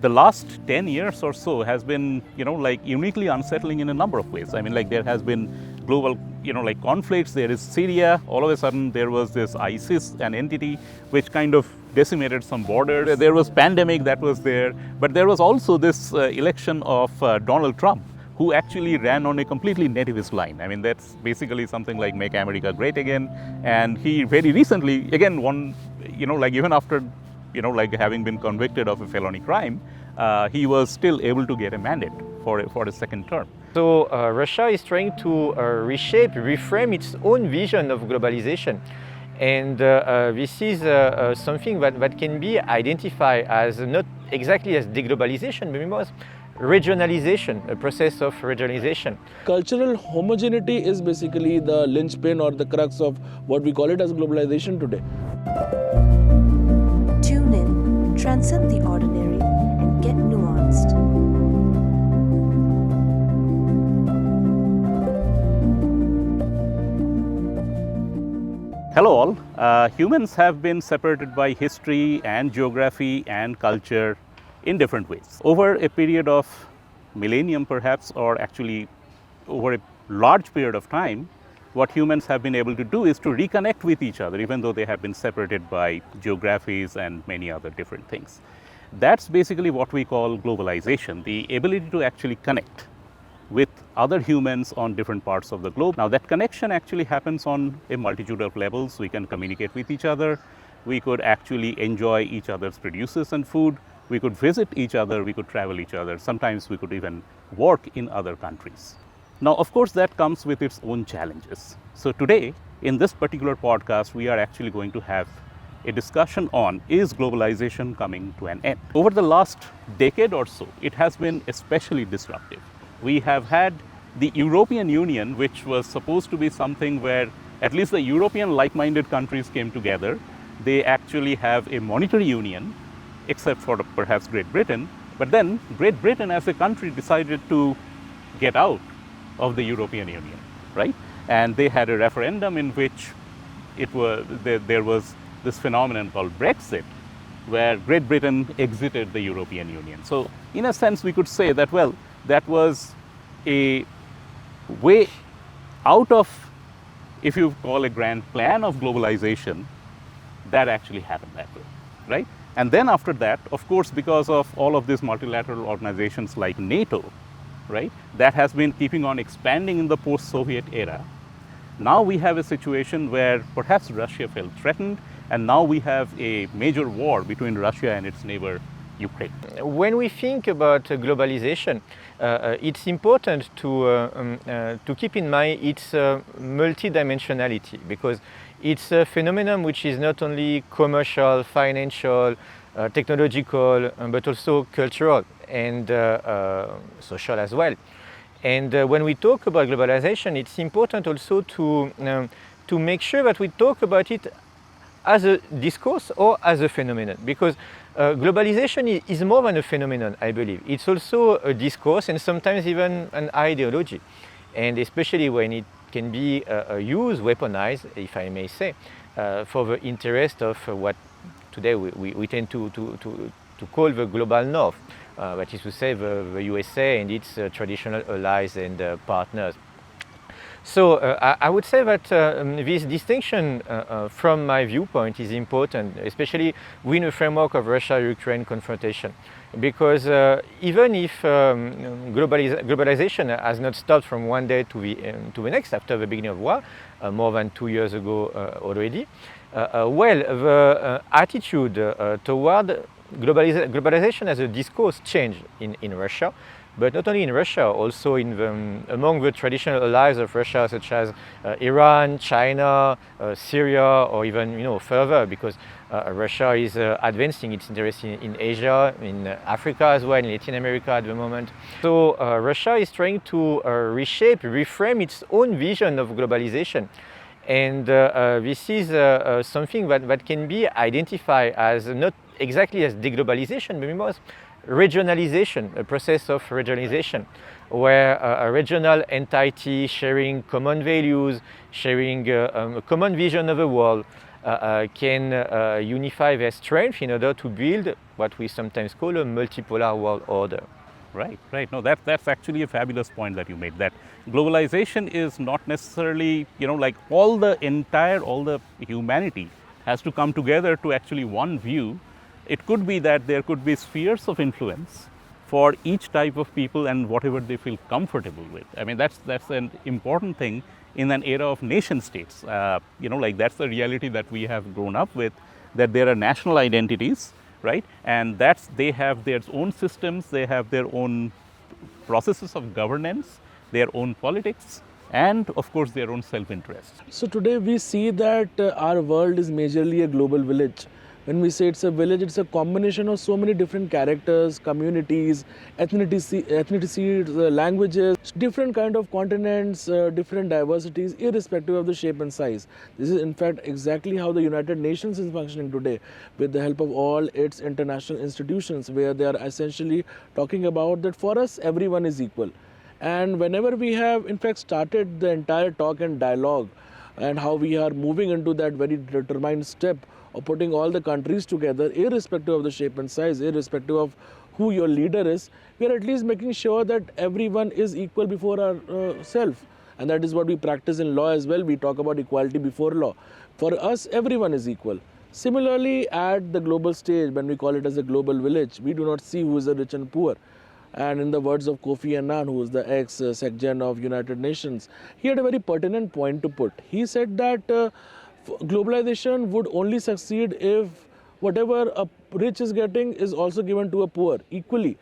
the last 10 years or so has been, uniquely unsettling in a number of ways. I mean, there has been global, conflicts. There is Syria. All of a sudden, there was this ISIS, an entity which kind of decimated some borders. There was pandemic that was there, but there was also this election of Donald Trump, who actually ran on a completely nativist line. I mean, that's basically something like Make America Great Again. And he very recently, again, won, even after, having been convicted of a felony crime, he was still able to get a mandate for a second term. So Russia is trying to reshape, reframe its own vision of globalization. And this is something that can be identified as not exactly as de-globalization, but more as regionalization, a process of regionalization. Cultural homogeneity is basically the linchpin or the crux of what we call it as globalization today. Tune in, transcend the ordinary, and get nuanced. Hello all. Humans have been separated by history and geography and culture in different ways. Over a period of millennium perhaps, or actually over a large period of time, what humans have been able to do is to reconnect with each other, even though they have been separated by geographies and many other different things. That's basically what we call globalization, the ability to actually connect with other humans on different parts of the globe. Now that connection actually happens on a multitude of levels. We can communicate with each other. We could actually enjoy each other's produces and food. We could visit each other, we could travel each other. Sometimes we could even work in other countries. Now, of course, that comes with its own challenges. So today, in this particular podcast, we are actually going to have a discussion on, is globalization coming to an end? Over the last decade or so, it has been especially disruptive. We have had the European Union, which was supposed to be something where at least the European like-minded countries came together. They actually have a monetary union, except for perhaps Great Britain. But then Great Britain as a country decided to get out of the European Union, right? And they had a referendum in which there was this phenomenon called Brexit, where Great Britain exited the European Union. So in a sense, we could say that, well, that was a way out of, if you call a grand plan of globalization, that actually happened that way, right? And then after that, of course, because of all of these multilateral organizations like NATO, right, that has been keeping on expanding in the post-Soviet era. Now we have a situation where perhaps Russia felt threatened, and now we have a major war between Russia and its neighbor, Ukraine. When we think about globalization, it's important to keep in mind its multidimensionality, because it's a phenomenon which is not only commercial, financial, technological, but also cultural and social as well. And when we talk about globalization, it's important also to make sure that we talk about it as a discourse or as a phenomenon, because globalization is more than a phenomenon, I believe. It's also a discourse and sometimes even an ideology, and especially when it can be used, weaponized, if I may say, for the interest of what today we tend to call the global north, that is to say the USA and its traditional allies and partners. So I would say that this distinction from my viewpoint is important, especially within the framework of Russia-Ukraine confrontation, because even if globalization has not stopped from one day to the next after the beginning of war, more than 2 years ago already, the attitude toward globalization as a discourse changed in Russia, but not only in Russia, also among the traditional allies of Russia, such as Iran, China, Syria, or even further, because Russia is advancing its interest in Asia, in Africa as well, in Latin America at the moment. So Russia is trying to reshape, reframe its own vision of globalization. And this is something that can be identified as not exactly as de-globalization, but more as regionalization, a process of regionalization, where a regional entity sharing common values, sharing a common vision of the world, can unify their strength in order to build what we sometimes call a multipolar world order. Right. No, that's actually a fabulous point that you made, that globalization is not necessarily, like all the humanity has to come together to actually one view. It could be that there could be spheres of influence for each type of people and whatever they feel comfortable with. I mean, that's an important thing in an era of nation states. Like that's the reality that we have grown up with, that there are national identities, right? And they have their own systems, they have their own processes of governance, their own politics, and of course their own self-interest. So today we see that our world is majorly a global village. When we say it's a village, it's a combination of so many different characters, communities, ethnicities, languages, different kind of continents, different diversities, irrespective of the shape and size. This is in fact exactly how the United Nations is functioning today, with the help of all its international institutions, where they are essentially talking about that for us, everyone is equal. And whenever we have in fact started the entire talk and dialogue, and how we are moving into that very determined step of putting all the countries together, irrespective of the shape and size, irrespective of who your leader is, we are at least making sure that everyone is equal before ourselves. And that is what we practice in law as well. We talk about equality before law. For us, everyone is equal. Similarly, at the global stage, when we call it as a global village, we do not see who is the rich and poor. And in the words of Kofi Annan, who is the ex-Secretary of United Nations, he had a very pertinent point to put. He said that globalization would only succeed if whatever a rich is getting is also given to a poor equally.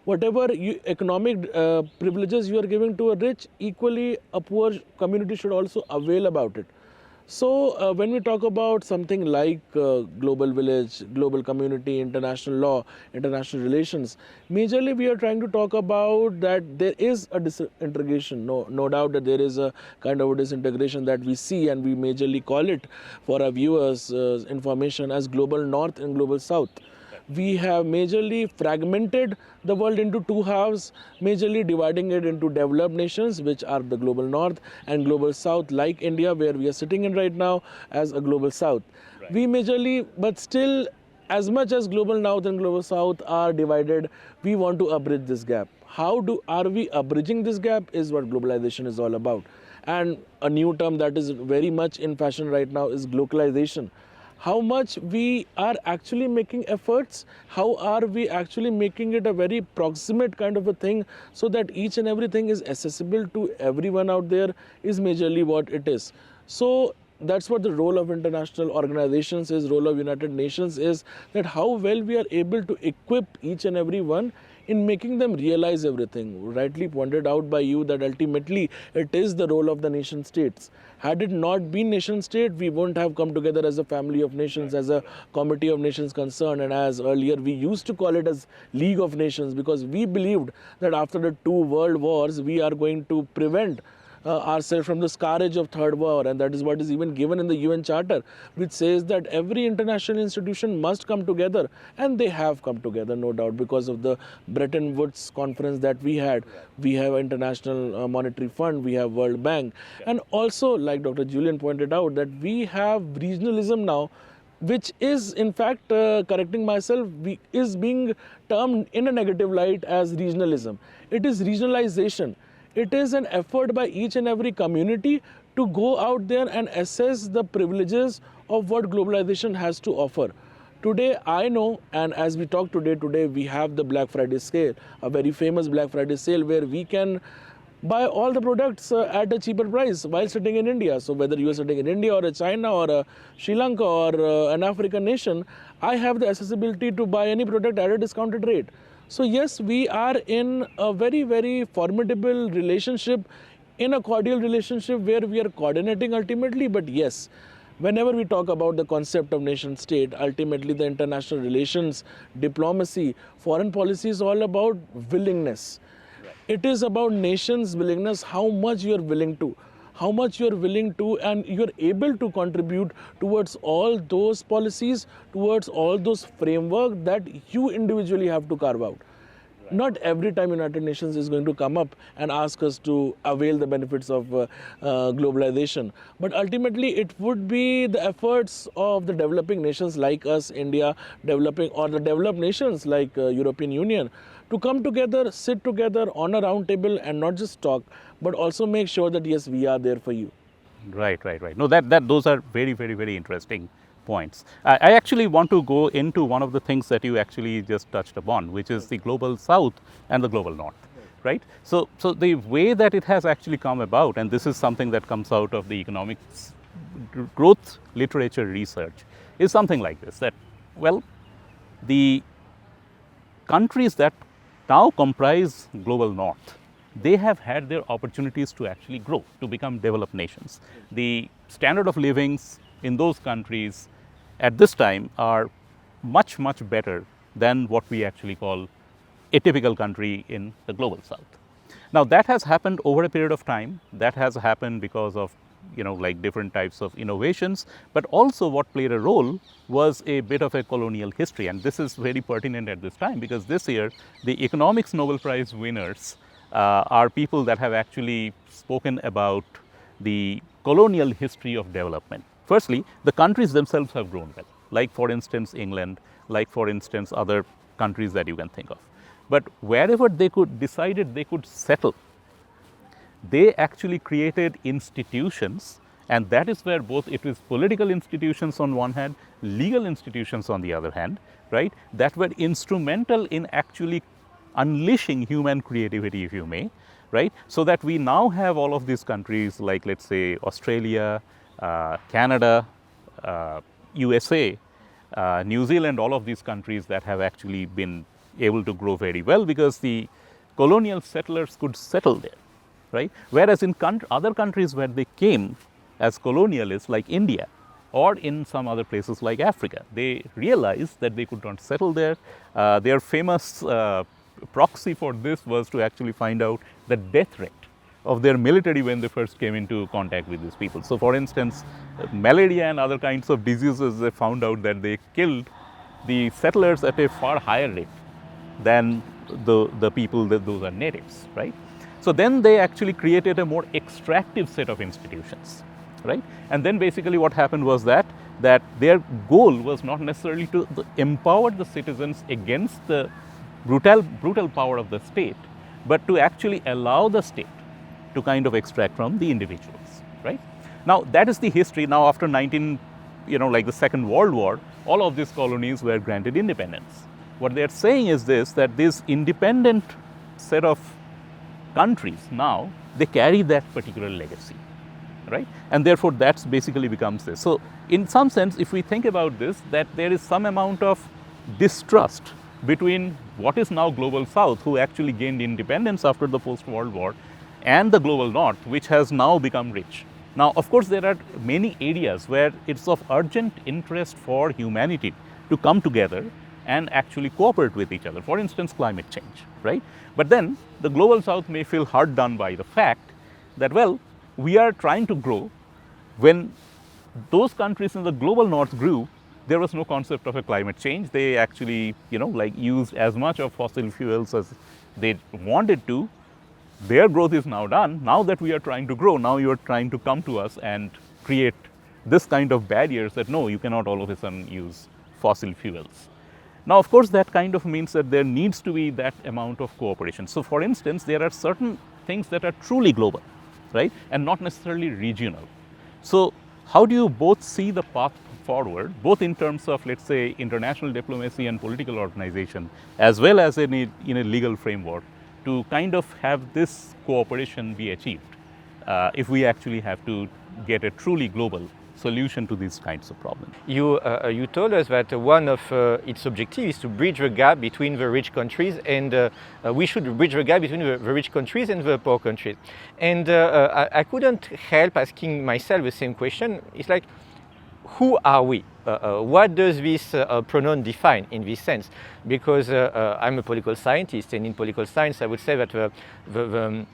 Whatever economic privileges you are giving to a rich, equally a poor community should also avail about it. So when we talk about something like global village, global community, international law, international relations, majorly we are trying to talk about that there is a disintegration. No doubt that there is a kind of a disintegration that we see, and we majorly call it for our viewers information as global north and global south. We have majorly fragmented the world into two halves, majorly dividing it into developed nations, which are the global north, and global south, like India, where we are sitting in right now, as a global south. Right. We majorly, but still, as much as global north and global south are divided, we want to abridge this gap. How are we abridging this gap is what globalization is all about. And a new term that is very much in fashion right now is globalization. How much we are actually making efforts, how are we actually making it a very proximate kind of a thing, so that each and everything is accessible to everyone out there, is majorly what it is. So that's what the role of international organizations is, role of United Nations is, that how well we are able to equip each and every one in making them realize everything. Rightly pointed out by you that ultimately it is the role of the nation states. Had it not been nation state, we wouldn't have come together as a family of nations, as a committee of nations concerned, and as earlier we used to call it as League of Nations, because we believed that after the two world wars we are going to prevent ourselves from the scourge of third war, and that is what is even given in the UN Charter, which says that every international institution must come together, and they have come together, no doubt, because of the Bretton Woods conference that we had. We have International Monetary Fund, we have World Bank, and also, like Dr. Julien pointed out, that we have regionalism now, which is in fact, correcting myself, is being termed in a negative light as regionalism. It is regionalization. It is an effort by each and every community to go out there and assess the privileges of what globalization has to offer. Today, I know, and as we talk today we have the Black Friday sale, a very famous Black Friday sale where we can buy all the products at a cheaper price while sitting in India. So whether you are sitting in India or a China or a Sri Lanka or an African nation, I have the accessibility to buy any product at a discounted rate. So yes, we are in a very, very formidable relationship, in a cordial relationship where we are coordinating ultimately. But yes, whenever we talk about the concept of nation state, ultimately the international relations, diplomacy, foreign policy is all about willingness. Right. It is about nations' willingness, how much you are willing to. How much you are willing to, and you are able to contribute towards all those policies, towards all those framework that you individually have to carve out. Not every time United Nations is going to come up and ask us to avail the benefits of globalization. But ultimately, it would be the efforts of the developing nations like us, India, developing or the developed nations like European Union, to come together, sit together on a round table and not just talk, but also make sure that yes, we are there for you. Right. No, those are very interesting points. I actually want to go into one of the things that you actually just touched upon, which is the global south and the global north, right? So the way that it has actually come about, and this is something that comes out of the economics growth literature research, is something like this, that, well, the countries that now comprise global north, they have had their opportunities to actually grow, to become developed nations. The standard of livings in those countries at this time are much better than what we actually call a typical country in the global south. Now, that has happened over a period of time. That has happened because of, like different types of innovations, but also what played a role was a bit of a colonial history. And this is very pertinent at this time, because this year the economics Nobel Prize winners are people that have actually spoken about the colonial history of development. Firstly, the countries themselves have grown well, like for instance England, like for instance other countries that you can think of. But wherever they decided they could settle, they actually created institutions, and that is where both it is political institutions on one hand, legal institutions on the other hand, right, that were instrumental in actually unleashing human creativity, if you may, right, so that we now have all of these countries like, let's say, Australia, Canada, USA, New Zealand, all of these countries that have actually been able to grow very well because the colonial settlers could settle there, right? Whereas in other countries where they came as colonialists, like India or in some other places like Africa, they realized that they could not settle there. Their famous proxy for this was to actually find out the death rate of their military when they first came into contact with these people. So, for instance, malaria and other kinds of diseases, they found out that they killed the settlers at a far higher rate than the people that those are natives, right? So then they actually created a more extractive set of institutions, right? And then basically what happened was that their goal was not necessarily to empower the citizens against the brutal power of the state, but to actually allow the state to kind of extract from the individuals, right? Now that is the history. Now after like the Second World War, all of these colonies were granted independence. What they are saying is this, that this independent set of countries now, they carry that particular legacy, right? And therefore that's basically becomes this. So in some sense, if we think about this, that there is some amount of distrust between what is now global south, who actually gained independence after the post-World War, and the global north, which has now become rich. Now, of course, there are many areas where it's of urgent interest for humanity to come together and actually cooperate with each other. For instance, climate change, right? But then the global south may feel hard done by the fact that, well, we are trying to grow. When those countries in the global north grew, there was no concept of a climate change. They actually, like used as much of fossil fuels as they wanted to. Their growth is now done. Now that we are trying to grow, now you are trying to come to us and create this kind of barriers that no, you cannot all of a sudden use fossil fuels. Now, of course, that kind of means that there needs to be that amount of cooperation. So, for instance, there are certain things that are truly global, right, and not necessarily regional. So, how do you both see the path forward, both in terms of, let's say, international diplomacy and political organization, as well as in a legal framework, to kind of have this cooperation be achieved if we actually have to get a truly global solution to these kinds of problems? You told us that one of its objectives is to bridge the gap between the rich countries, and we should bridge the gap between the rich countries and the poor countries. And I couldn't help asking myself the same question. It's like, who are we? What does this pronoun define in this sense? Because I'm a political scientist, and in political science I would say that the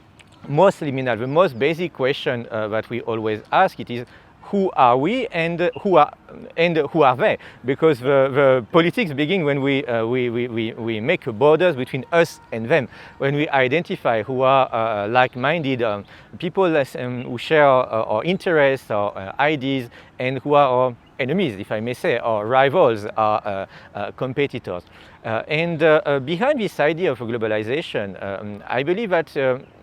most liminal, the most basic question that we always ask, it is, who are we and who are they? Because the politics begin when we make borders between us and them, when we identify who are like-minded people who share our interests, our ideas, and who are our enemies, if I may say, or rivals, or competitors. Behind this idea of globalization, I believe that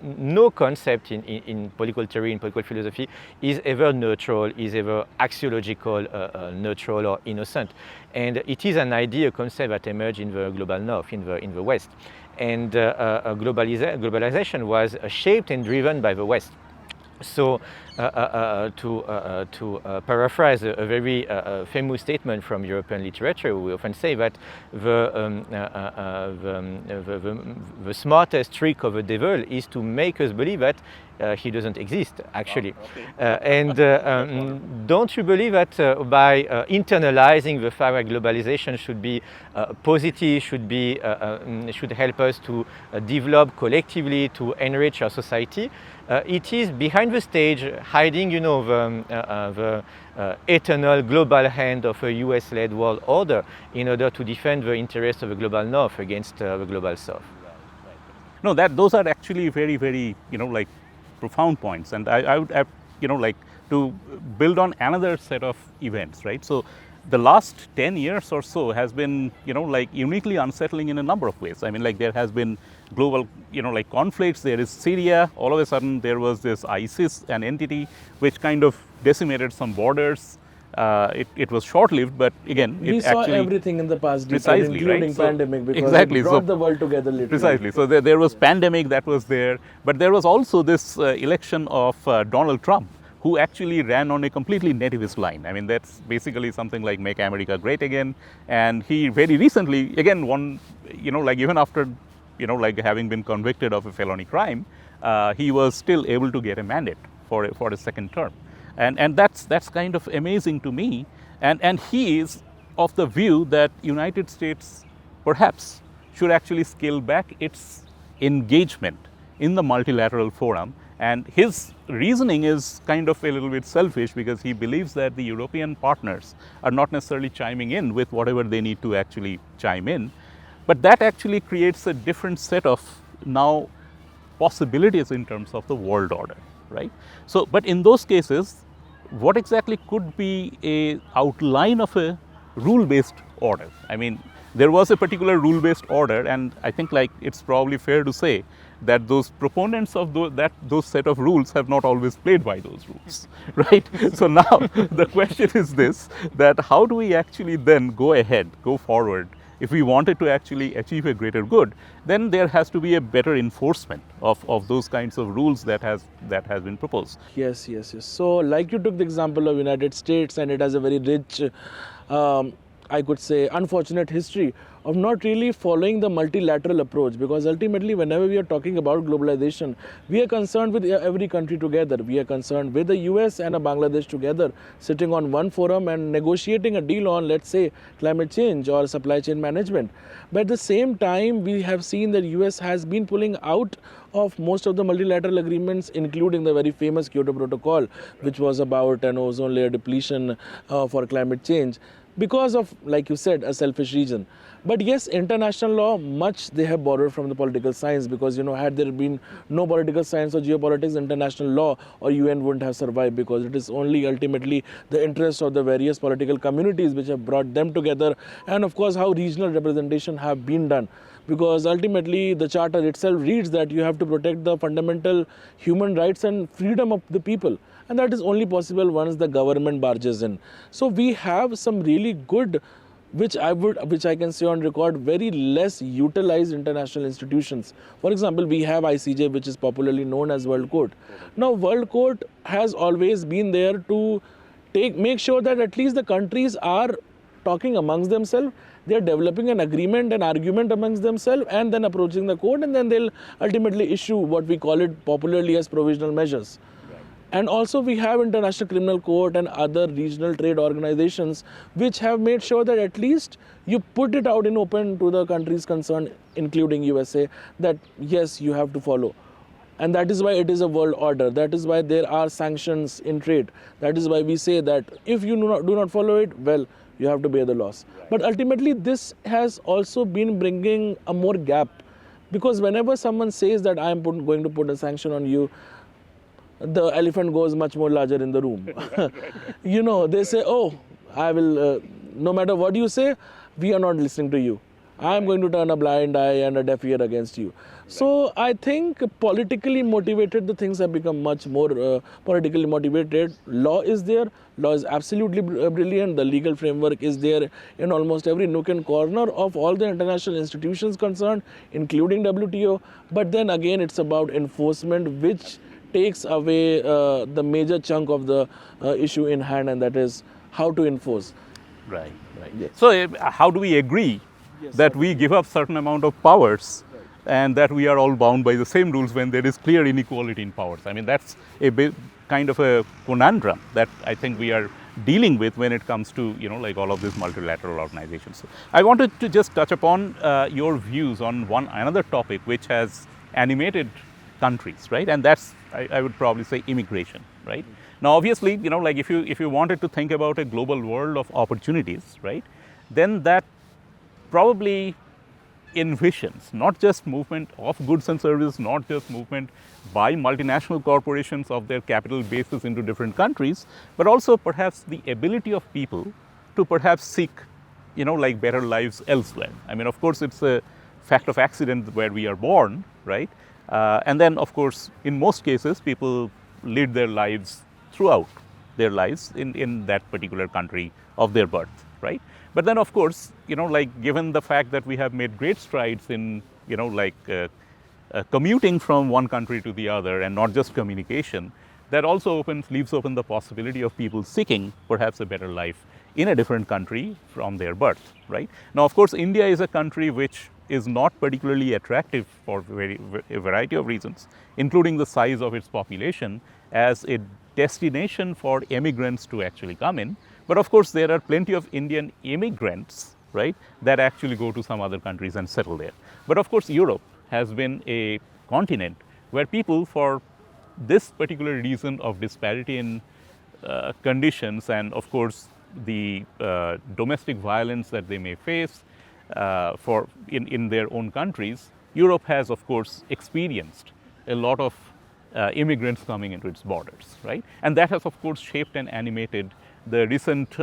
no concept in political theory, in political philosophy, is ever neutral, is ever axiological, neutral, or innocent. And it is an idea, a concept that emerged in the global north, in the West. And globalization was shaped and driven by the West. So, to paraphrase a very famous statement from European literature, we often say that the smartest trick of the devil is to make us believe that he doesn't exist, actually. Don't you believe that by internalizing the fact that globalization should be positive, should help us to develop collectively, to enrich our society, it is behind the stage, hiding, the eternal global hand of a US-led world order in order to defend the interests of the global north against the global south. No, those are actually very, very, profound points. And I would, like to build on another set of events, right? So the last 10 years or so has been, uniquely unsettling in a number of ways. I mean, there has been global, conflicts. There is Syria. All of a sudden, there was this ISIS, an entity which kind of decimated some borders. It was short-lived, but again, we saw everything in the past decade, including right? pandemic, because exactly. it brought the world together literally. Precisely. So there was pandemic that was there, but there was also this election of Donald Trump, who actually ran on a completely nativist line. I mean, that's basically something like Make America Great Again. And he very recently, again, won, even after, having been convicted of a felony crime, he was still able to get a mandate for a second term. And that's kind of amazing to me. And he is of the view that United States perhaps should actually scale back its engagement in the multilateral forum. And his reasoning is kind of a little bit selfish, because he believes that the European partners are not necessarily chiming in with whatever they need to actually chime in. But that actually creates a different set of now possibilities in terms of the world order, right? So, but in those cases, what exactly could be a outline of a rule-based order? I mean, there was a particular rule-based order, and I think it's probably fair to say that those proponents of those set of rules have not always played by those rules, right? So now the question is this, that how do we actually then go forward? If we wanted to actually achieve a greater good, then there has to be a better enforcement of those kinds of rules that has been proposed. Yes. So like you took the example of United States, and it has a very rich, I could say, unfortunate history of not really following the multilateral approach, because ultimately whenever we are talking about globalization, we are concerned with every country together. We are concerned with the US and Bangladesh together, sitting on one forum and negotiating a deal on, let's say, climate change or supply chain management. But at the same time, we have seen that US has been pulling out of most of the multilateral agreements, including the very famous Kyoto Protocol, which was about an ozone layer depletion for climate change, because of, like you said, a selfish reason. But yes, international law, much they have borrowed from the political science, because had there been no political science or geopolitics, international law or UN wouldn't have survived, because it is only ultimately the interests of the various political communities which have brought them together, and of course how regional representation have been done. Because ultimately the charter itself reads that you have to protect the fundamental human rights and freedom of the people. And that is only possible once the government barges in. So we have some really good, which I can say on record, very less utilized international institutions. For example, we have ICJ, which is popularly known as World Court. Now, World Court has always been there to make sure that at least the countries are talking amongst themselves. They are developing an agreement, an argument amongst themselves, and then approaching the court, and then they'll ultimately issue what we call it popularly as provisional measures. And also we have International Criminal Court and other regional trade organizations which have made sure that at least you put it out in open to the countries concerned, including USA, that yes, you have to follow. And that is why it is a world order. That is why there are sanctions in trade. That is why we say that if you do not follow it, well, you have to bear the loss. But ultimately, this has also been bringing a more gap, because whenever someone says that I am going to put a sanction on you, the elephant goes much more larger in the room. You know, they say, oh, I will, no matter what you say, we are not listening to you. I am going to turn a blind eye and a deaf ear against you. So I think politically motivated, the things have become much more politically motivated. Law is there. Law is absolutely brilliant. The legal framework is there in almost every nook and corner of all the international institutions concerned, including WTO. But then again, it's about enforcement, which takes away the major chunk of the issue in hand, and that is how to enforce. Right, right. Yes. So how do we agree that we give up certain amount of powers and that we are all bound by the same rules when there is clear inequality in powers? I mean, that's a big kind of a conundrum that I think we are dealing with when it comes to, you know, like all of these multilateral organizations. So I wanted to just touch upon your views on another topic which has animated countries, right? And that's, I would probably say, immigration, right? Now, obviously, you know, like if you wanted to think about a global world of opportunities, right, then that probably envisions not just movement of goods and services, not just movement by multinational corporations of their capital bases into different countries, but also perhaps the ability of people to perhaps seek, you know, like better lives elsewhere. I mean, of course, it's a fact of accident where we are born, right? And then, of course, in most cases, people lead their lives throughout their lives in that particular country of their birth, right? But then, of course, you know, like given the fact that we have made great strides in, you know, like commuting from one country to the other and not just communication, that also leaves open the possibility of people seeking perhaps a better life in a different country from their birth, right? Now, of course, India is a country which is not particularly attractive for a variety of reasons, including the size of its population as a destination for immigrants to actually come in. But of course, there are plenty of Indian immigrants, right, that actually go to some other countries and settle there. But of course, Europe has been a continent where people, for this particular reason of disparity in conditions and of course the domestic violence that they may face in their own countries, Europe has of course experienced a lot of immigrants coming into its borders, right? And that has of course shaped and animated the recent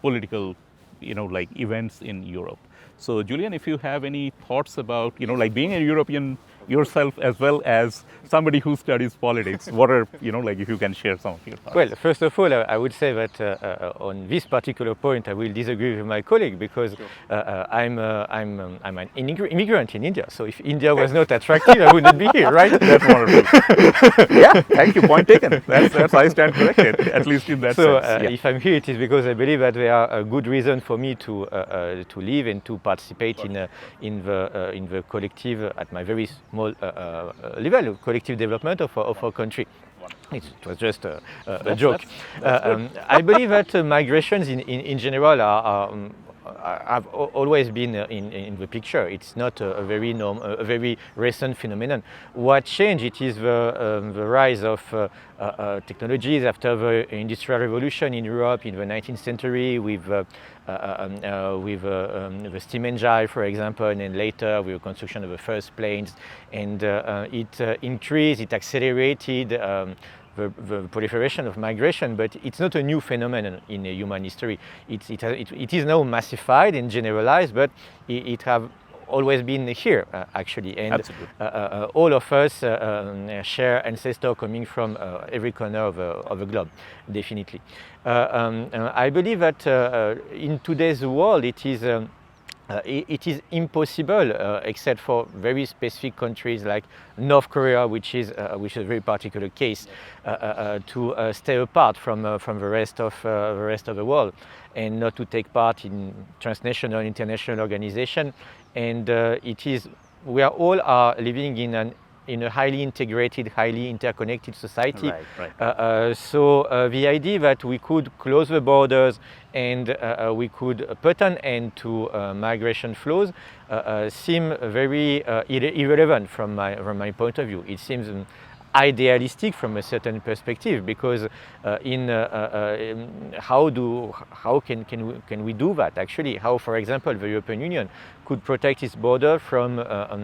political, you know, like events in Europe. So Julien, if you have any thoughts about, you know, like being a European yourself as well as somebody who studies politics, what are, you know, like if you can share some of your thoughts? Well, first of all, I would say that on this particular point, I will disagree with my colleague because I'm an immigrant in India. So if India was not attractive, I wouldn't be here, right? That's wonderful. Yeah, thank you. Point taken. That's I stand corrected, at least in that so, sense. if I'm here, it is because I believe that there are a good reason for me to live and to participate in the collective at my very small level of collective development of our country. It was just a joke. I believe that migrations in general have always been in the picture. It's not a very recent phenomenon. What changed it is the rise of technologies after the Industrial Revolution in Europe in the 19th century with the steam engine, for example, and then later with the construction of the first planes, and it increased, it accelerated the proliferation of migration, but it's not a new phenomenon in human history. It is now massified and generalized, but it have always been here, actually. And all of us share ancestors coming from every corner of the globe, definitely. I believe that in today's world, it is impossible, except for very specific countries like North Korea, which is a very particular case, to stay apart from the rest of the world and not to take part in transnational, international organization. And we are all living in an in a highly integrated, highly interconnected society. Right. So the idea that we could close the borders and we could put an end to migration flows seem very irrelevant from my point of view. It seems idealistic from a certain perspective, because how can we do that actually? How, for example, the European Union could protect its border from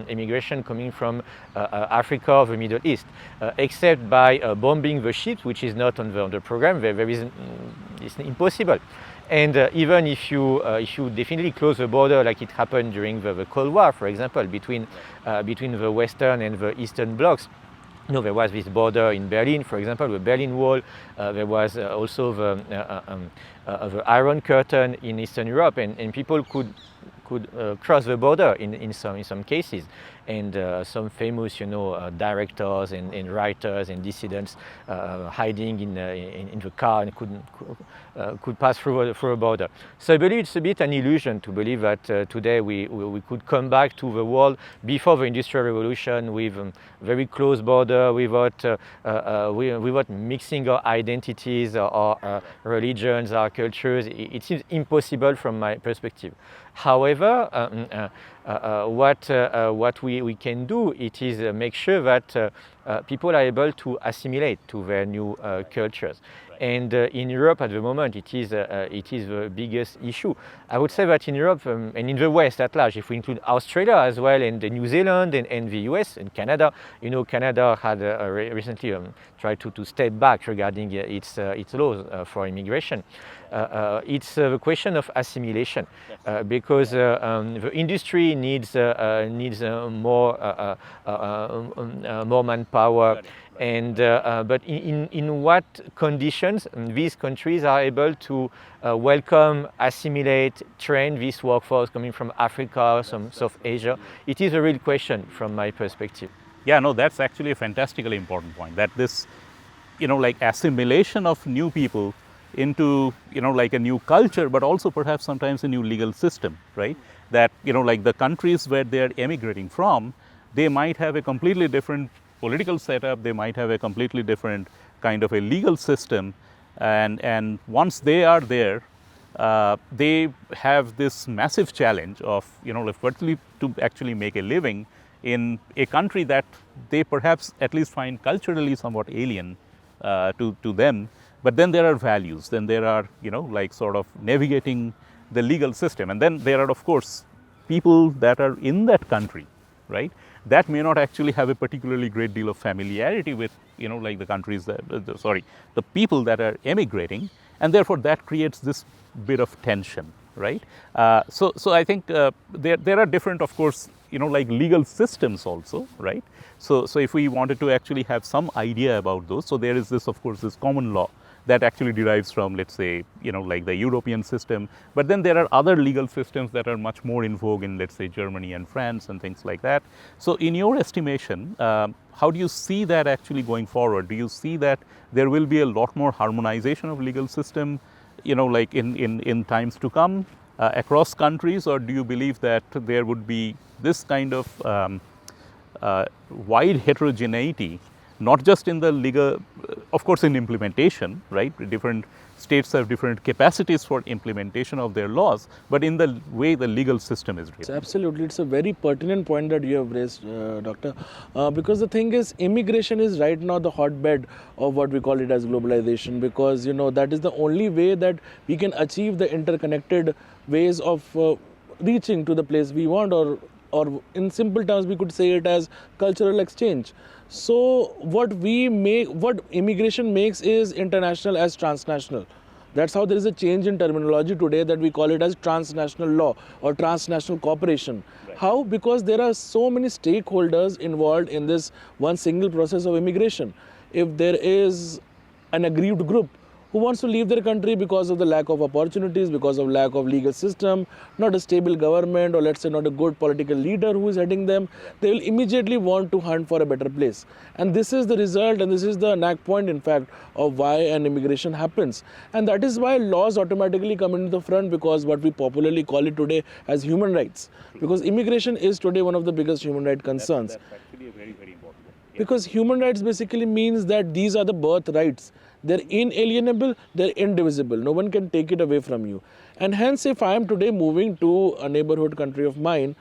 immigration coming from Africa or the Middle East, except by bombing the ships, which is not on the program. It's impossible. And even if you definitely close the border, like it happened during the Cold War, for example, between the Western and the Eastern blocs. There was this border in Berlin, for example, the Berlin Wall. There was also the Iron Curtain in Eastern Europe, and people could cross the border in some cases. And some famous, directors and writers and dissidents hiding in the car and could pass through a border. So I believe it's a bit an illusion to believe that today we could come back to the world before the Industrial Revolution with very close border, without mixing our identities, our religions, our cultures. It seems impossible from my perspective. However, what we can do, it is make sure that people are able to assimilate to their new cultures. And in Europe at the moment, it is the biggest issue. I would say that in Europe and in the West at large, if we include Australia as well, and New Zealand and the US and Canada, Canada had recently tried to step back regarding its laws for immigration. It's the question of assimilation, because the industry needs more manpower. And but in what conditions these countries are able to welcome, assimilate, train this workforce coming from Africa, some South Asia? It is a real question from my perspective. Yeah, no, that's actually a fantastically important point, that this, like assimilation of new people into, like a new culture, but also perhaps sometimes a new legal system, right? That, like the countries where they are emigrating from, they might have a completely different political setup, they might have a completely different kind of a legal system, and once they are there, they have this massive challenge of, firstly to actually make a living in a country that they perhaps at least find culturally somewhat alien to them. But then there are values, then there are, like sort of navigating the legal system, and then there are of course people that are in that country, right, that may not actually have a particularly great deal of familiarity with, like the countries that, the people that are emigrating, and therefore that creates this bit of tension, right? So I think there are different, of course, like legal systems also, right? So if we wanted to actually have some idea about those, so there is this, of course, this common law that actually derives from, let's say, like the European system. But then there are other legal systems that are much more in vogue in, let's say, Germany and France and things like that. So in your estimation, how do you see that actually going forward? Do you see that there will be a lot more harmonization of legal system, like in times to come across countries, or do you believe that there would be this kind of wide heterogeneity, not just in the legal, of course in implementation, right? Different states have different capacities for implementation of their laws, but in the way the legal system is written. Absolutely, it's a very pertinent point that you have raised, Doctor, because the thing is, immigration is right now the hotbed of what we call it as globalization, because that is the only way that we can achieve the interconnected ways of reaching to the place we want, or in simple terms we could say it as cultural exchange. So what immigration makes is international as transnational. That's how there is a change in terminology today, that we call it as transnational law or transnational cooperation. Right. How? Because there are so many stakeholders involved in this one single process of immigration. If there is an aggrieved group who wants to leave their country because of the lack of opportunities, because of lack of legal system, not a stable government, or let's say not a good political leader who is heading them. They will immediately want to hunt for a better place. And this is the result, and this is the knack point, in fact, of why an immigration happens. And that is why laws automatically come into the front, because what we popularly call it today as human rights. Because immigration is today one of the biggest human right concerns. That's actually a very, very important one. Because human rights basically means that these are the birth rights. They're inalienable, they're indivisible. No one can take it away from you. And hence, if I am today moving to a neighborhood country of mine,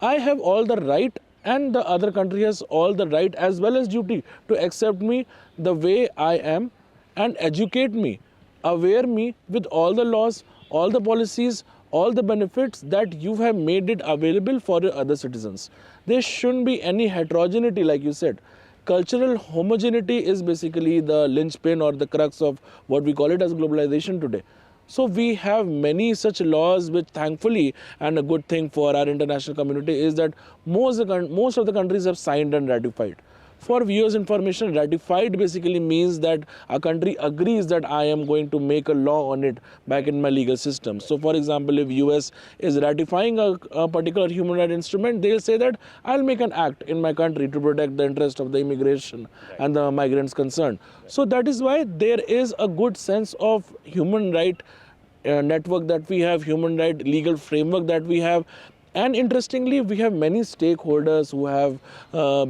I have all the right, and the other country has all the right as well as duty to accept me the way I am and educate me, aware me with all the laws, all the policies, all the benefits that you have made it available for your other citizens. There shouldn't be any heterogeneity, like you said. Cultural homogeneity is basically the linchpin or the crux of what we call it as globalization today. So we have many such laws which thankfully, and a good thing for our international community is that most of the countries have signed and ratified. For viewers' information, ratified basically means that a country agrees that I am going to make a law on it back in my legal system. So for example, if US is ratifying a particular human rights instrument, they'll say that I'll make an act in my country to protect the interest of the immigration and the migrants concerned. So that is why there is a good sense of human right network that we have, human right legal framework that we have. And interestingly, we have many stakeholders who have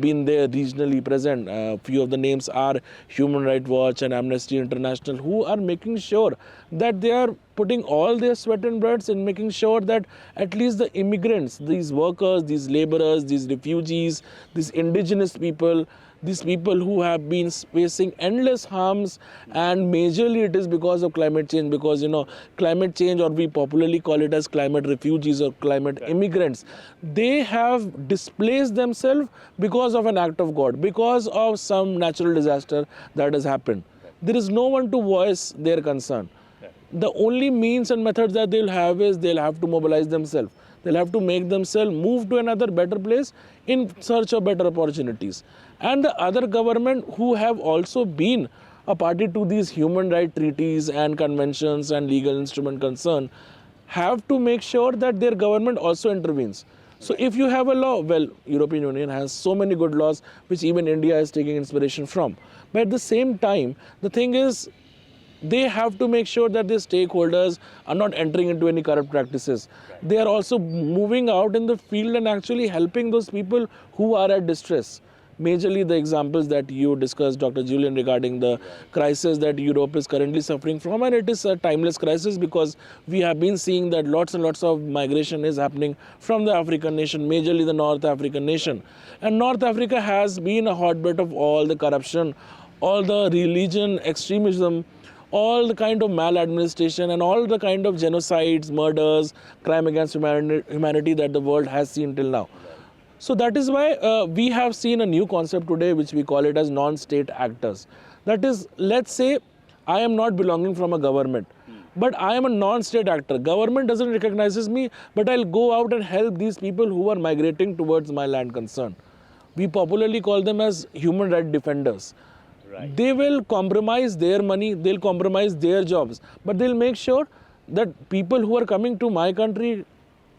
been there regionally present. A few of the names are Human Rights Watch and Amnesty International, who are making sure that they are putting all their sweat and blood in making sure that at least the immigrants, these workers, these laborers, these refugees, these indigenous people, these people who have been facing endless harms, and majorly it is because of climate change, because climate change, or we popularly call it as climate refugees or climate immigrants, they have displaced themselves because of an act of God, because of some natural disaster that has happened. There is no one to voice their concern. The only means and methods that they'll have is they'll have to mobilize themselves. They'll have to make themselves move to another better place in search of better opportunities. And the other government who have also been a party to these human rights treaties and conventions and legal instrument concern have to make sure that their government also intervenes. So if you have a law, well, European Union has so many good laws which even India is taking inspiration from. But at the same time, the thing is, they have to make sure that the stakeholders are not entering into any corrupt practices. They are also moving out in the field and actually helping those people who are at distress. Majorly the examples that you discussed, Dr. Julien, regarding the crisis that Europe is currently suffering from, and it is a timeless crisis because we have been seeing that lots and lots of migration is happening from the African nation, majorly the North African nation. And North Africa has been a hotbed of all the corruption, all the religion, extremism, all the kind of maladministration and all the kind of genocides, murders, crime against humanity that the world has seen till now. So that is why we have seen a new concept today which we call it as non-state actors. That is, let's say I am not belonging from a government, but I am a non-state actor. Government doesn't recognize me, but I'll go out and help these people who are migrating towards my land concern. We popularly call them as human rights defenders. Right. They will compromise their money, they'll compromise their jobs, but they'll make sure that people who are coming to my country,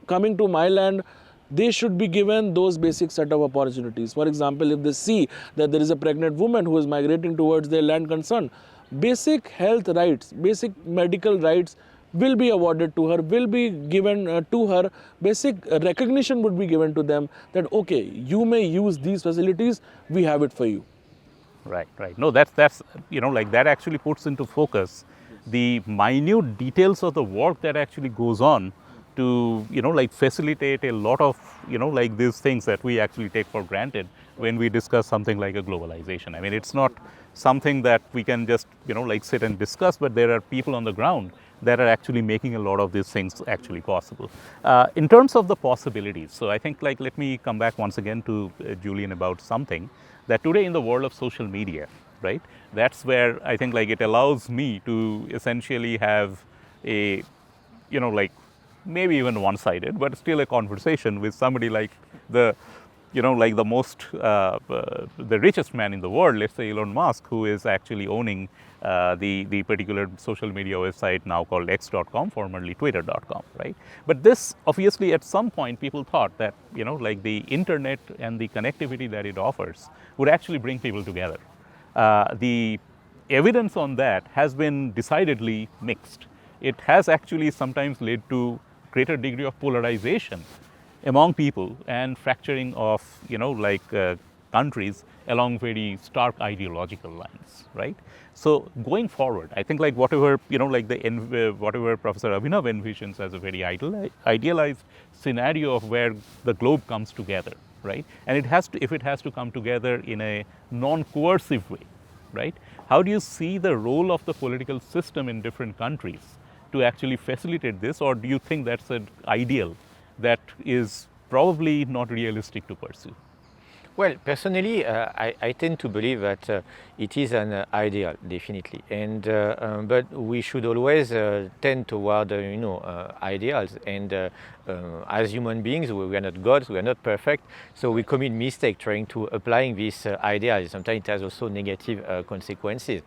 coming to my land, they should be given those basic set of opportunities. For example, if they see that there is a pregnant woman who is migrating towards their land concern, basic health rights, basic medical rights will be awarded to her, will be given to her, basic recognition would be given to them that, okay, you may use these facilities, we have it for you. Right, right. No, that's that actually puts into focus the minute details of the work that actually goes on to facilitate a lot of these things that we actually take for granted when we discuss something like a globalization. I mean, it's not something that we can just sit and discuss, but there are people on the ground that are actually making a lot of these things actually possible. In terms of the possibilities, so I think let me come back once again to Julien about something that today in the world of social media, right, that's where I think it allows me to essentially have a maybe even one-sided, but still a conversation with somebody like the like the richest man in the world, let's say Elon Musk, who is actually owning the particular social media website now called X.com, formerly Twitter.com, right? But this obviously at some point people thought that, like the internet and the connectivity that it offers would actually bring people together. The evidence on that has been decidedly mixed. It has actually sometimes led to greater degree of polarization among people and fracturing of countries along very stark ideological lines, right? So going forward, I think like whatever whatever Professor Abhinav envisions as a very idealized scenario of where the globe comes together, right? And it has to, if it has to come together in a non-coercive way, right? How do you see the role of the political system in different countries to actually facilitate this, or do you think that's an ideal that is probably not realistic to pursue? Well, personally, I tend to believe that it is an ideal, definitely, and but we should always tend toward ideals. And as human beings, we are not gods, we are not perfect, so we commit mistake trying to applying these ideas. Sometimes it has also negative consequences.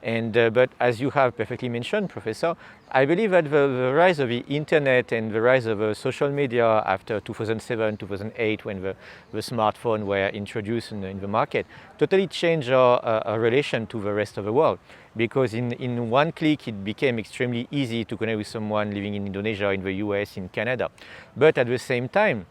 And but as you have perfectly mentioned, Professor, I believe that the rise of the internet and the rise of social media after 2007, 2008, when the smartphone were introduced in the market, totally changed our relation to the rest of the world. Because in one click, it became extremely easy to connect with someone living in Indonesia, in the US, in Canada. But at the same time,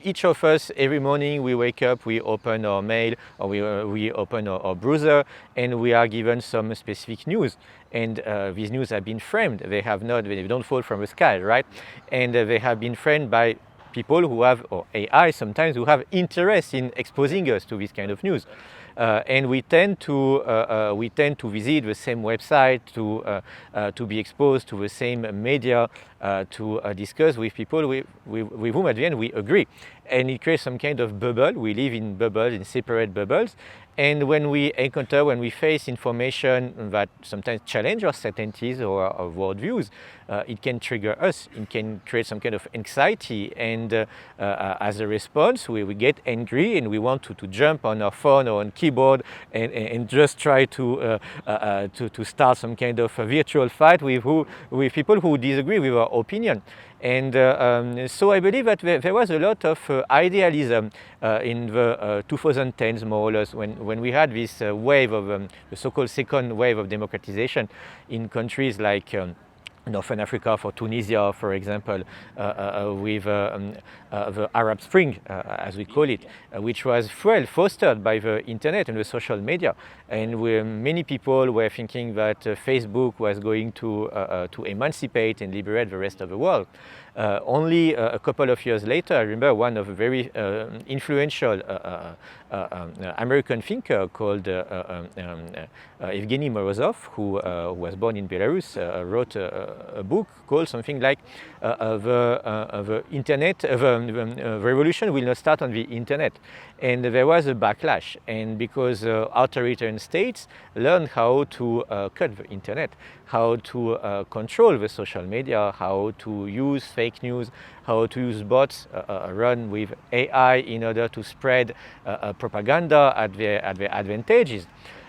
each of us, every morning we wake up, we open our mail or we open our browser, and we are given some specific news. And these news have been framed. They don't fall from the sky, right? And they have been framed by people who have, or AI sometimes, who have interest in exposing us to this kind of news. And we tend to visit the same website, to be exposed to the same media, to discuss with people with whom at the end we agree. And it creates some kind of bubble. We live in bubbles, in separate bubbles. And when we face information that sometimes challenge our certainties or our worldviews, it can trigger us. It can create some kind of anxiety, and as a response, we get angry and we want to jump on our phone or on keyboard and just try to start some kind of a virtual fight with people who disagree with our opinion. And so I believe that there was a lot of idealism in the 2010s, more or less, when we had this wave of the so-called second wave of democratization in countries like Northern Africa, for Tunisia, for example, with the Arab Spring, as we call it, which was fostered by the internet and the social media. And many people were thinking that Facebook was going to emancipate and liberate the rest of the world. Only a couple of years later, I remember one of a very influential American thinker called Evgeny Morozov, who was born in Belarus, wrote a book called something like the internet, the revolution will not start on the internet. And there was a backlash, and because authoritarian states learned how to cut the internet, how to control the social media, how to use fake news, how to use bots run with AI in order to spread propaganda at their advantages.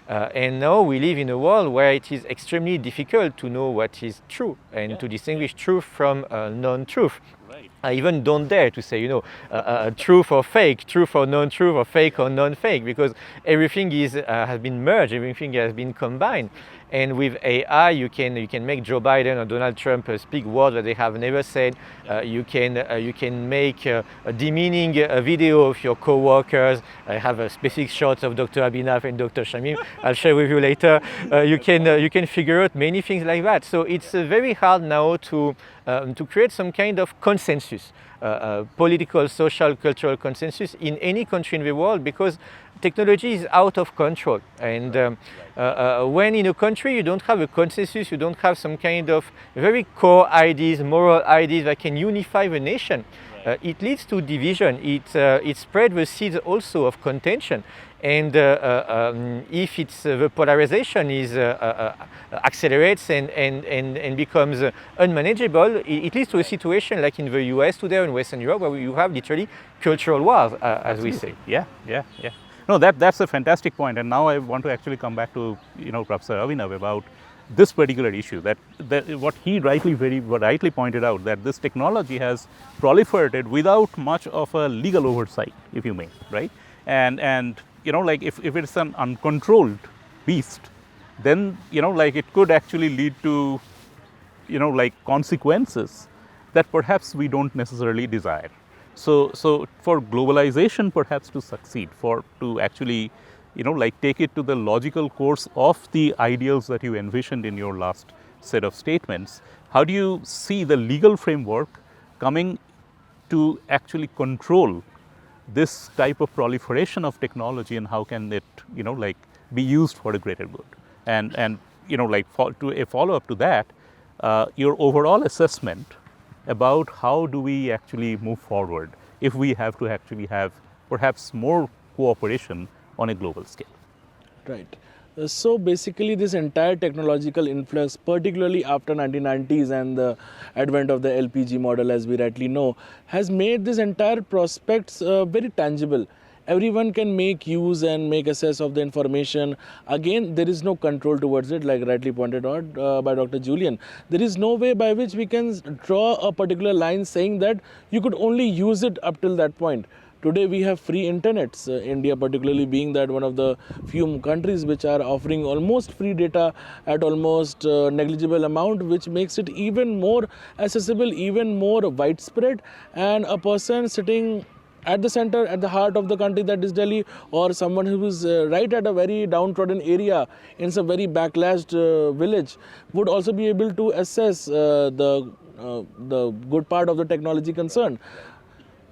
And now we live in a world where it is extremely difficult to know what is true and to distinguish truth from non-truth. Right. I even don't dare to say, truth or fake, truth or non-truth, or fake or non-fake, because everything has been merged, everything has been combined. And with AI, you can make Joe Biden or Donald Trump speak words that they have never said. You can make a demeaning video of your co-workers. I have specific shots of Dr. Abhinav and Dr. Shamim. I'll share with you later. You can figure out many things like that. So it's very hard now to create some kind of consensus, political, social, cultural consensus in any country in the world, because technology is out of control. And when in a country you don't have a consensus, you don't have some kind of very core ideas, moral ideas that can unify the nation, it leads to division. It spreads the seeds also of contention. And if the polarization is accelerates and becomes unmanageable, it leads to a situation like in the US today or in Western Europe, where you have literally cultural wars, as we say. Yeah. No, that's a fantastic point. And now I want to actually come back to Professor Abhinav about this particular issue. That what he very rightly pointed out, that this technology has proliferated without much of a legal oversight, if you may, right? And like if it's an uncontrolled beast, then like it could actually lead to like consequences that perhaps we don't necessarily desire. So for globalization perhaps to succeed, to actually like take it to the logical course of the ideals that you envisioned in your last set of statements, how do you see the legal framework coming to actually control this type of proliferation of technology, and how can it like be used for the greater good? And like to a follow up to that, your overall assessment about how do we actually move forward if we have to actually have perhaps more cooperation on a global scale. Right. So basically this entire technological influx, particularly after 1990s and the advent of the LPG model, as we rightly know, has made this entire prospects very tangible. Everyone can make use and make access of the information. Again, there is no control towards it, like rightly pointed out by Dr. Julien. There is no way by which we can draw a particular line saying that you could only use it up till that point. Today we have free internets, India particularly being that one of the few countries which are offering almost free data at almost negligible amount, which makes it even more accessible, even more widespread, and a person sitting at the center, at the heart of the country, that is Delhi, or someone who is right at a very downtrodden area in some very backlashed village, would also be able to assess the good part of the technology concerned.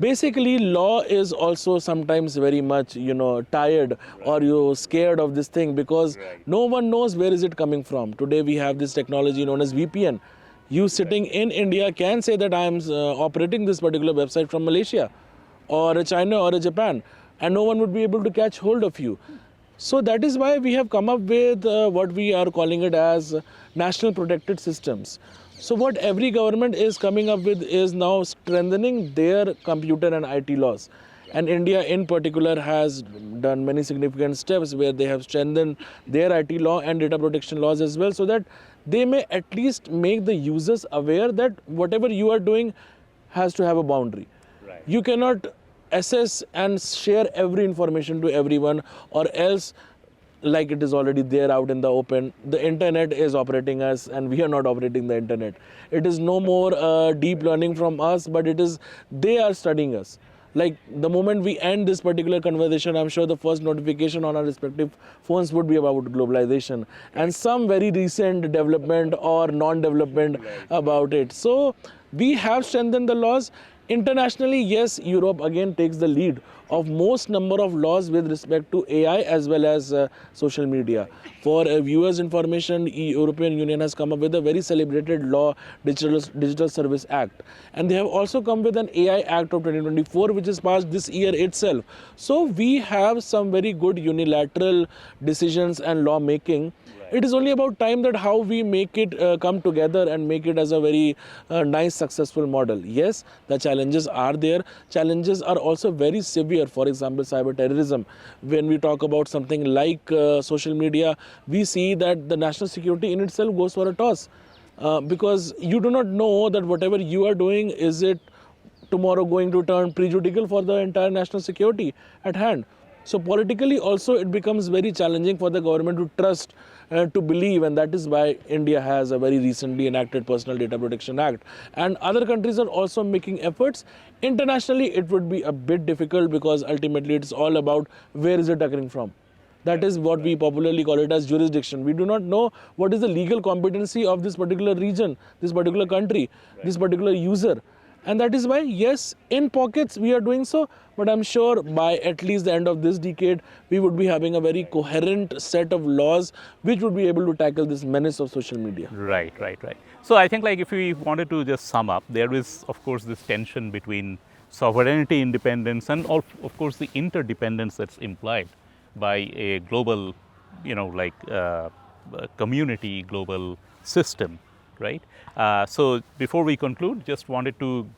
Basically, law is also sometimes very much, tired or you're scared of this thing, because no one knows where is it coming from. Today we have this technology known as VPN. You sitting in India can say that I am operating this particular website from Malaysia or China or Japan, and no one would be able to catch hold of you. So that is why we have come up with what we are calling it as national protected systems. So what every government is coming up with is now strengthening their computer and IT laws. And India in particular has done many significant steps where they have strengthened their IT law and data protection laws as well, so that they may at least make the users aware that whatever you are doing has to have a boundary. Right. You cannot assess and share every information to everyone, or else, like it is already there out in the open, the internet is operating us and we are not operating the internet. It is no more deep learning from us, but they are studying us. Like the moment we end this particular conversation, I'm sure the first notification on our respective phones would be about globalization and some very recent development or non-development about it. So we have strengthened the laws. Internationally, yes, Europe again takes the lead of most number of laws with respect to AI as well as social media. For viewers' information, European Union has come up with a very celebrated law, Digital Service Act. And they have also come with an AI Act of 2024, which is passed this year itself. So we have some very good unilateral decisions and law making. It is only about time that how we make it come together and make it as a very nice, successful model. Yes, the challenges are there. Challenges are also very severe. For example, cyber terrorism. When we talk about something like social media, we see that the national security in itself goes for a toss. Because you do not know that whatever you are doing, is it tomorrow going to turn prejudicial for the entire national security at hand. So politically also it becomes very challenging for the government to trust, to believe, and that is why India has a very recently enacted Personal Data Protection Act. And other countries are also making efforts. Internationally it would be a bit difficult, because ultimately it's all about where is it occurring from. That is what we popularly call it as jurisdiction. We do not know what is the legal competency of this particular region, this particular country, this particular user. And that is why, yes, in pockets we are doing so, but I'm sure by at least the end of this decade, we would be having a very coherent set of laws which would be able to tackle this menace of social media. Right. So I think, like, if we wanted to just sum up, there is, of course, this tension between sovereignty, independence, and of course the interdependence that's implied by a global, community, global system, right? So before we conclude, just wanted to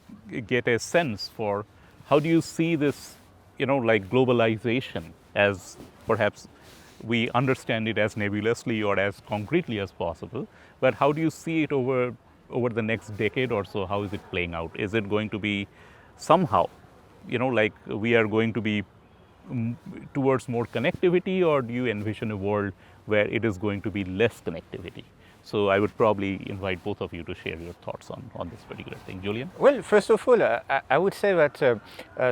get a sense for how do you see this, globalization, as perhaps we understand it as nebulously or as concretely as possible, but how do you see it over the next decade or so? How is it playing out? Is it going to be somehow, we are going to be towards more connectivity, or do you envision a world where it is going to be less connectivity? So I would probably invite both of you to share your thoughts on this particular thing. Julien? Well, first of all, I would say that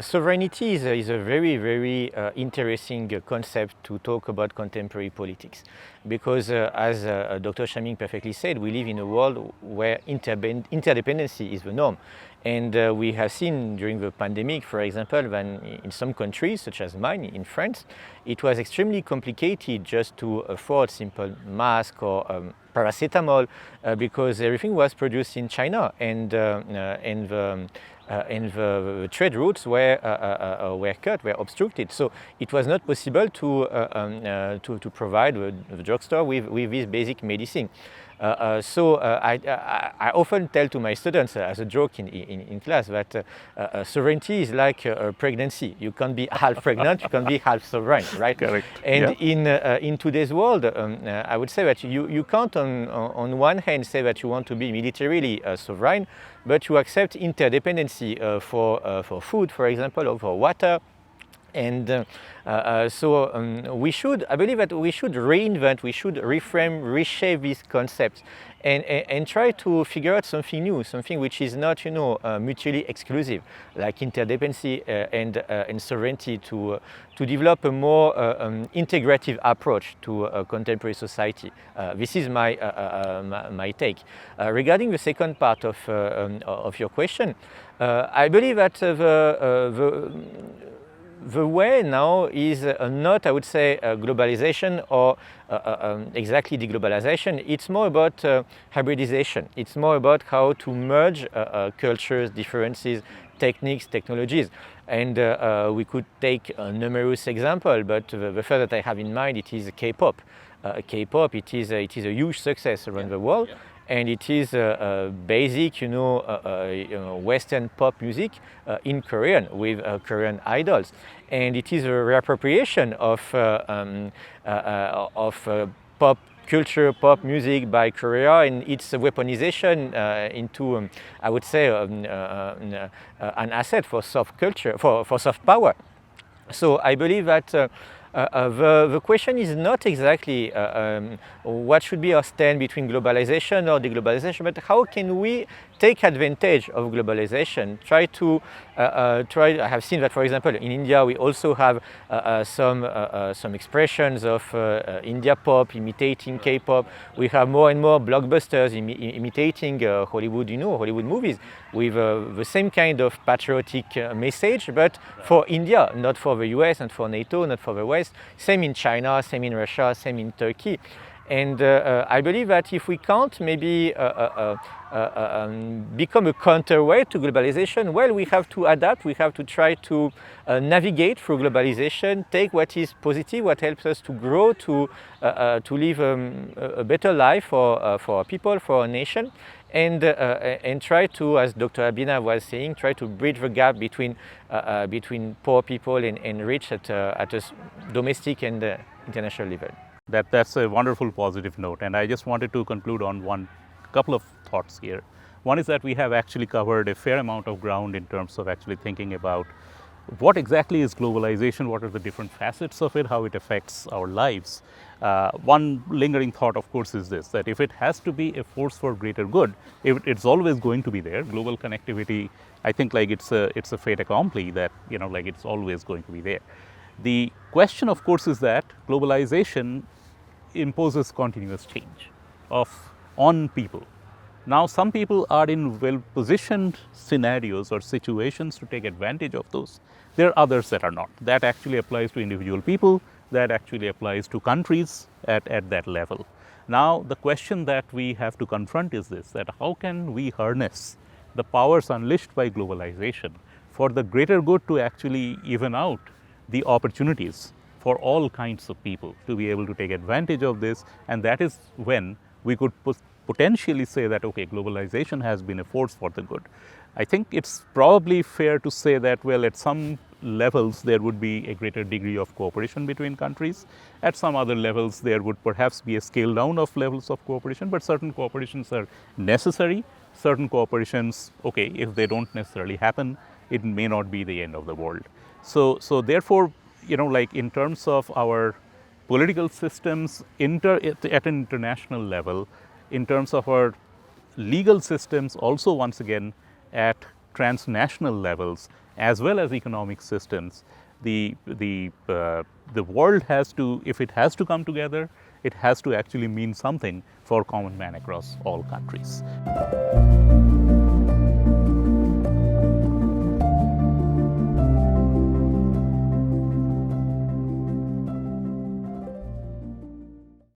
sovereignty is a very, very interesting concept to talk about contemporary politics. Because as Dr. Shamim perfectly said, we live in a world where interdependency is the norm. And we have seen during the pandemic, for example, that in some countries, such as mine, in France, it was extremely complicated just to afford simple mask or paracetamol because everything was produced in China, and the trade routes were cut, were obstructed. So it was not possible to provide the drugstore with this basic medicine. So I often tell to my students as a joke in class that sovereignty is like a pregnancy. You can't be half pregnant, you can't be half sovereign, right? Correct. And yeah. in today's world, I would say that you can't on one hand say that you want to be militarily sovereign, but you accept interdependency for food, for example, or for water. And I believe that we should reinvent, we should reframe, reshape these concepts and try to figure out something new, something which is not, mutually exclusive, like interdependency and sovereignty, to develop a more integrative approach to contemporary society. This is my take. Regarding the second part of your question, I believe that the way now is not, I would say, globalization or exactly deglobalization. It's more about hybridization. It's more about how to merge cultures, differences, techniques, technologies. And we could take numerous examples, but the first that I have in mind, it is K-pop. K-pop, it is a huge success around the world. And it is basic, Western pop music in Korean with Korean idols, and it is a reappropriation of pop culture, pop music by Korea, and its weaponization into, I would say, an asset for soft culture, for soft power. So I believe that. The question is not exactly what should be our stand between globalization or deglobalization, but how can we take advantage of globalization? I have seen that, for example, in India we also have some expressions of India pop imitating K-pop. We have more and more blockbusters imitating Hollywood movies with the same kind of patriotic message, but for India, not for the US, not for NATO, not for the West. Same in China, same in Russia, same in Turkey. And I believe that if we can't maybe become a counterweight to globalization, well, we have to adapt, we have to try to navigate through globalization, take what is positive, what helps us to grow, to live a better life for our people, for our nation, and try to, as Dr. Abhinav was saying, try to bridge the gap between poor people and rich at a domestic and international level. That's a wonderful positive note, and I just wanted to conclude on couple of thoughts here. One is that we have actually covered a fair amount of ground in terms of actually thinking about what exactly is globalization, what are the different facets of it, how it affects our lives. One lingering thought, of course, is this, that if it has to be a force for greater good, it's always going to be there. Global connectivity, I think it's a fait accompli that, it's always going to be there. The question, of course, is that globalization imposes continuous change on people. Now, some people are in well-positioned scenarios or situations to take advantage of those. There are others that are not. That actually applies to individual people. That actually applies to countries at that level. Now, the question that we have to confront is this, that how can we harness the powers unleashed by globalization for the greater good to actually even out the opportunities for all kinds of people to be able to take advantage of this, and that is when we could potentially say that, okay, globalization has been a force for the good. I think it's probably fair to say that, well, at some levels there would be a greater degree of cooperation between countries. At some other levels there would perhaps be a scale down of levels of cooperation, but certain cooperations are necessary. Certain cooperations, okay, if they don't necessarily happen, it may not be the end of the world. So therefore, like in terms of our political systems at an international level, in terms of our legal systems also once again at transnational levels, as well as economic systems, the world has to, if it has to come together, it has to actually mean something for common man across all countries.